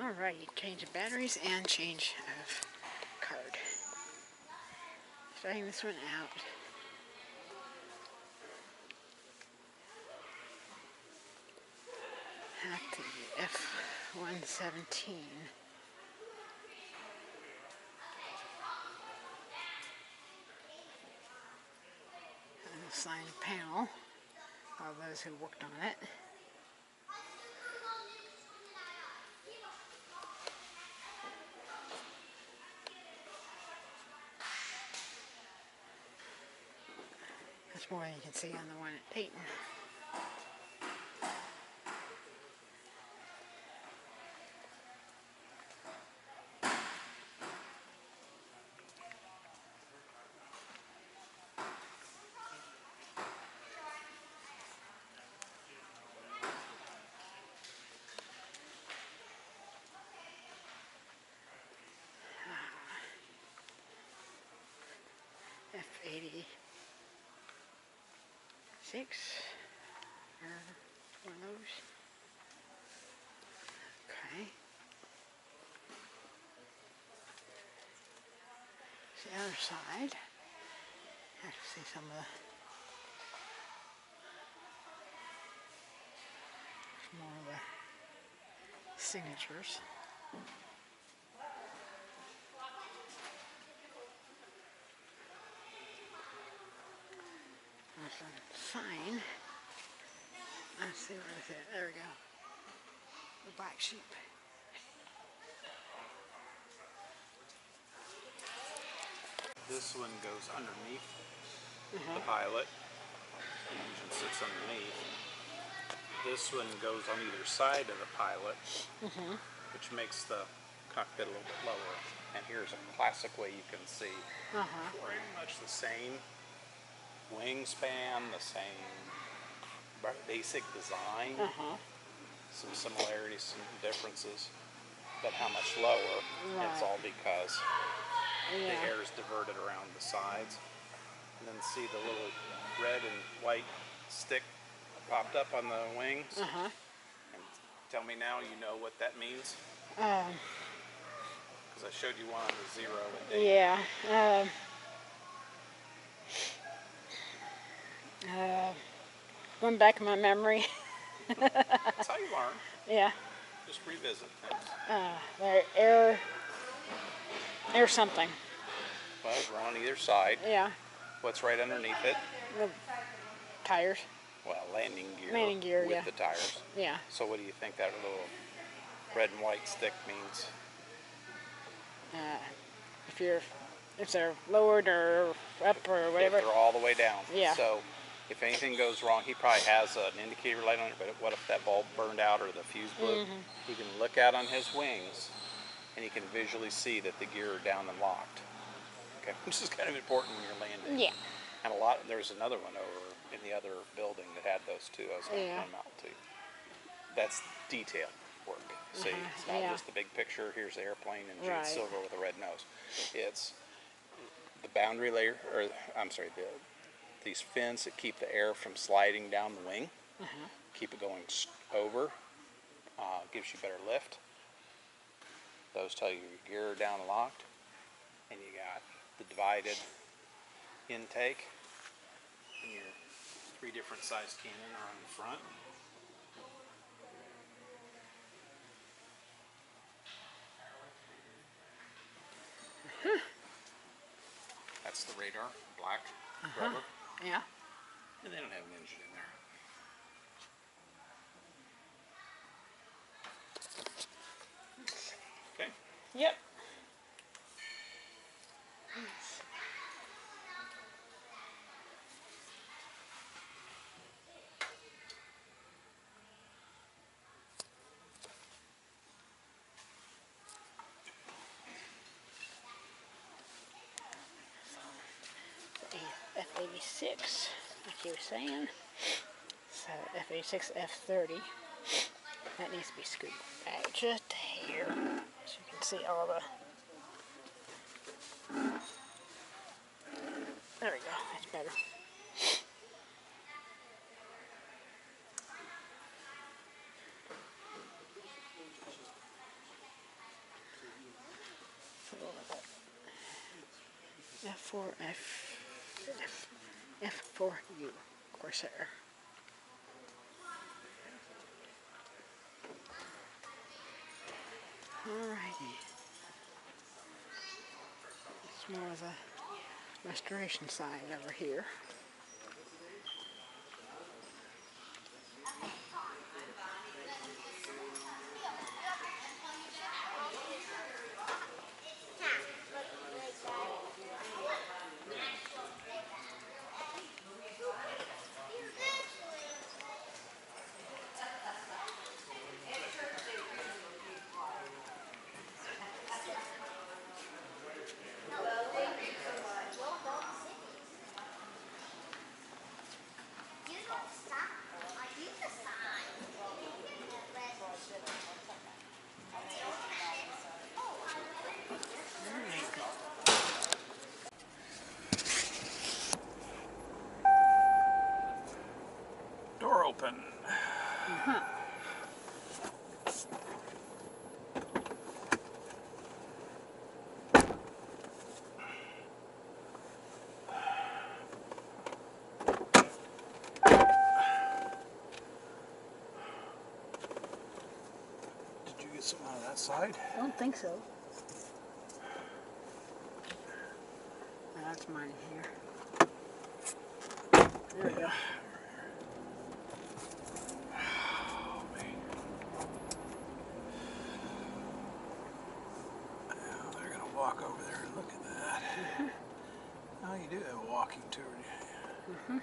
Alright, change of batteries and change of card. Starting this one out. At the F117. And the signed panel of those who worked on it. That's more than you can see on the one at Dayton. F86, one of those. Okay. The other side. I have to see some of more of the signatures. There's a sign. Let's see what is it. There we go. The black sheep. This one goes underneath the pilot. The engine sits underneath. This one goes on either side of the pilot, which makes the cockpit a little bit lower. And here's a classic way you can see pretty much the same wingspan, the same basic design, some similarities, some differences, but how much lower, it's all because the air is diverted around the sides. And then see the little red and white stick popped up on the wings? And tell me now, you know what that means? Because I showed you one on the 0 and Dayton. Yeah. Going back in my memory. That's how you learn. Yeah. Just revisit things. Air something. Well, we're on either side. Yeah. What's right underneath it? The tires. Well, landing gear. Landing gear, with the tires. Yeah. So what do you think that little red and white stick means? If they're lowered or up or whatever. If they're all the way down. Yeah. So if anything goes wrong, he probably has an indicator light on it, but what if that bulb burned out or the fuse blew? He can look out on his wings and he can visually see that the gear are down and locked. Okay, which is kind of important when you're landing. Yeah. And there's another one over in the other building that had those too. I was going to point them out too. That's detail work. See, it's not just the big picture. Here's the airplane and jade silver with a red nose. It's the boundary layer, or I'm sorry, these fins that keep the air from sliding down the wing. Keep it going over. Gives you better lift. Those tell you your gear are down and locked. And you got the divided intake. And your 3 different size cannon are on the front. That's the radar, black rubber. Yeah. And they don't have an engine in there. Okay. Yep. F86, like you were saying. So F86, F30. That needs to be scooped back just a hair, so you can see all the. There we go. That's better. F4U Corsair. Alrighty. It's more of the restoration side over here. Door open. Did you get something out of that side? I don't think so. That's mine here. There we go. Oh, man. Now they're going to walk over there and look at that. Oh, you do have a walking tour, do you?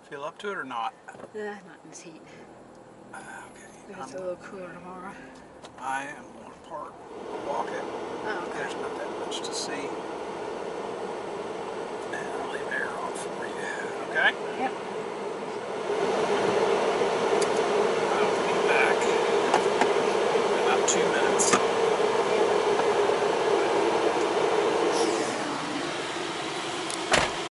Feel up to it or not? Not in this heat. Okay. It's a little cooler tomorrow. I am going to park, walk it. Oh, okay. There's not that much to see. And I'll leave air on for you. Okay? Yep.